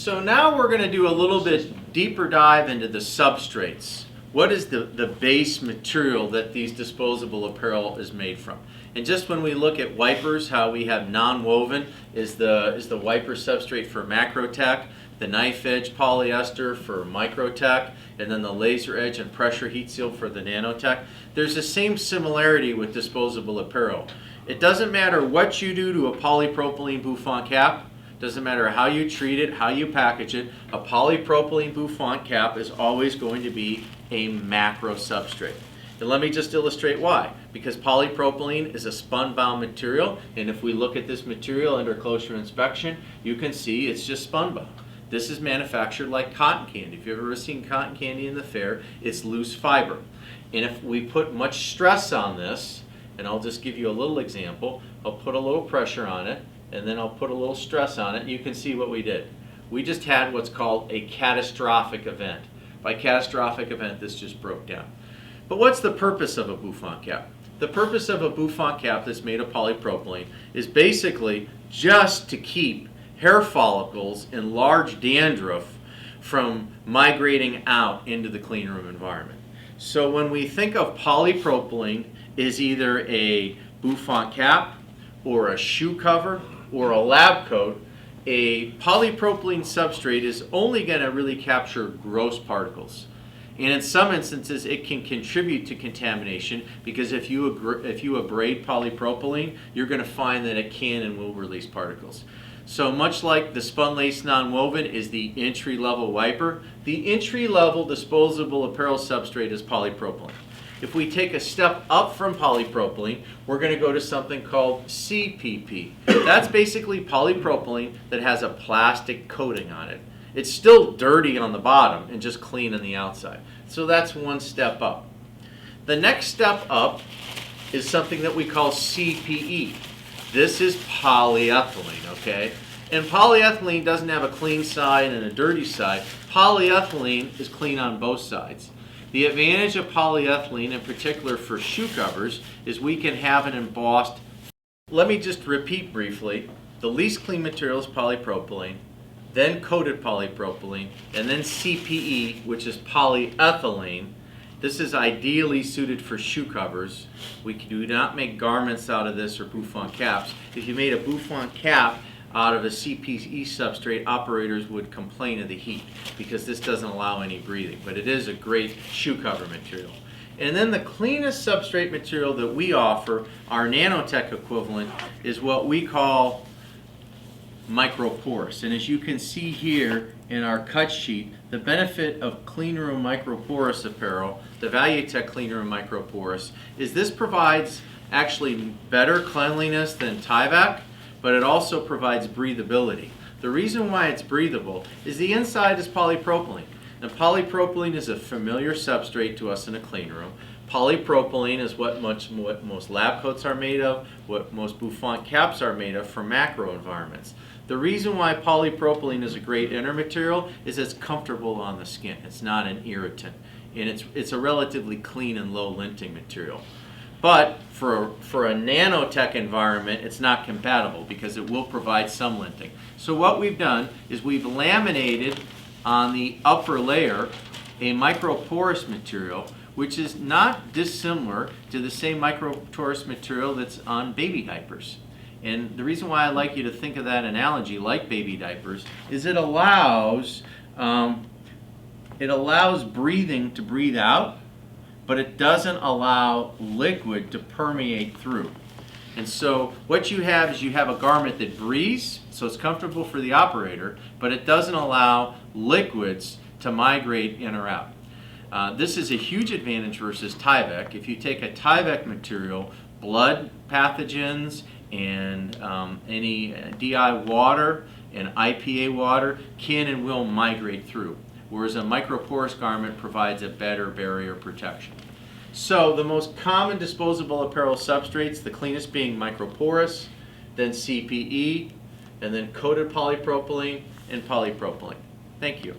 So now we're going to do a little bit deeper dive into the substrates. What is the base material that these disposable apparel is made from? And just when we look at wipers, how we have non-woven is the wiper substrate for Macrotech, the knife edge polyester for Microtech, and then the laser edge and pressure heat seal for the Nanotech. There's the same similarity with disposable apparel. It doesn't matter what you do to a polypropylene bouffant cap. Doesn't matter how you treat it, how you package it, a polypropylene bouffant cap is always going to be a macro substrate. And let me just illustrate why. Because polypropylene is a spun-bound material, and if we look at this material under closer inspection, you can see it's just spun-bound. This is manufactured like cotton candy. If you've ever seen cotton candy in the fair, it's loose fiber. And if we put much stress on this, and I'll just give you a little example, I'll put a little pressure on it, and then I'll put a little stress on it, and you can see what we did. We just had what's called a catastrophic event. By catastrophic event, this just broke down. But what's the purpose of a bouffant cap? The purpose of a bouffant cap that's made of polypropylene is basically just to keep hair follicles and large dandruff from migrating out into the clean room environment. So when we think of polypropylene is either a bouffant cap or a shoe cover or a lab coat, a polypropylene substrate is only going to really capture gross particles. And in some instances, it can contribute to contamination because if you abrade polypropylene, you're going to find that it can and will release particles. So much like the spun-lace non-woven is the entry-level wiper, the entry-level disposable apparel substrate is polypropylene. If we take a step up from polypropylene, we're going to go to something called CPP. That's basically polypropylene that has a plastic coating on it. It's still dirty on the bottom and just clean on the outside. So that's one step up. The next step up is something that we call CPE. This is polyethylene, okay? And polyethylene doesn't have a clean side and a dirty side. Polyethylene is clean on both sides. The advantage of polyethylene, in particular for shoe covers, is we can have an embossed. Let me just repeat briefly. The least clean material is polypropylene, then coated polypropylene, and then CPE, which is polyethylene. This is ideally suited for shoe covers. We do not make garments out of this or bouffant caps. If you made a bouffant cap out of a CPE substrate, operators would complain of the heat because this doesn't allow any breathing, but it is a great shoe cover material. And then the cleanest substrate material that we offer, our Nanotech equivalent, is what we call microporous. And as you can see here in our cut sheet, the benefit of clean room microporous apparel, the Valuetech clean room microporous, is this provides actually better cleanliness than Tyvek, but it also provides breathability. The reason why it's breathable is the inside is polypropylene. And polypropylene is a familiar substrate to us in a clean room. Polypropylene is what most lab coats are made of, what most bouffant caps are made of for macro environments. The reason why polypropylene is a great inner material is it's comfortable on the skin. It's not an irritant. And it's a relatively clean and low linting material. But for a nanotech environment, it's not compatible because it will provide some linting. So what we've done is we've laminated on the upper layer a microporous material, which is not dissimilar to the same microporous material that's on baby diapers. And the reason why I like you to think of that analogy like baby diapers is it allows breathing to breathe out, but it doesn't allow liquid to permeate through. And so what you have is you have a garment that breathes, so it's comfortable for the operator, but it doesn't allow liquids to migrate in or out. This is a huge advantage versus Tyvek. If you take a Tyvek material, blood pathogens and any DI water and IPA water can and will migrate through, whereas a microporous garment provides a better barrier protection. So the most common disposable apparel substrates, the cleanest being microporous, then CPE, and then coated polypropylene and polypropylene. Thank you.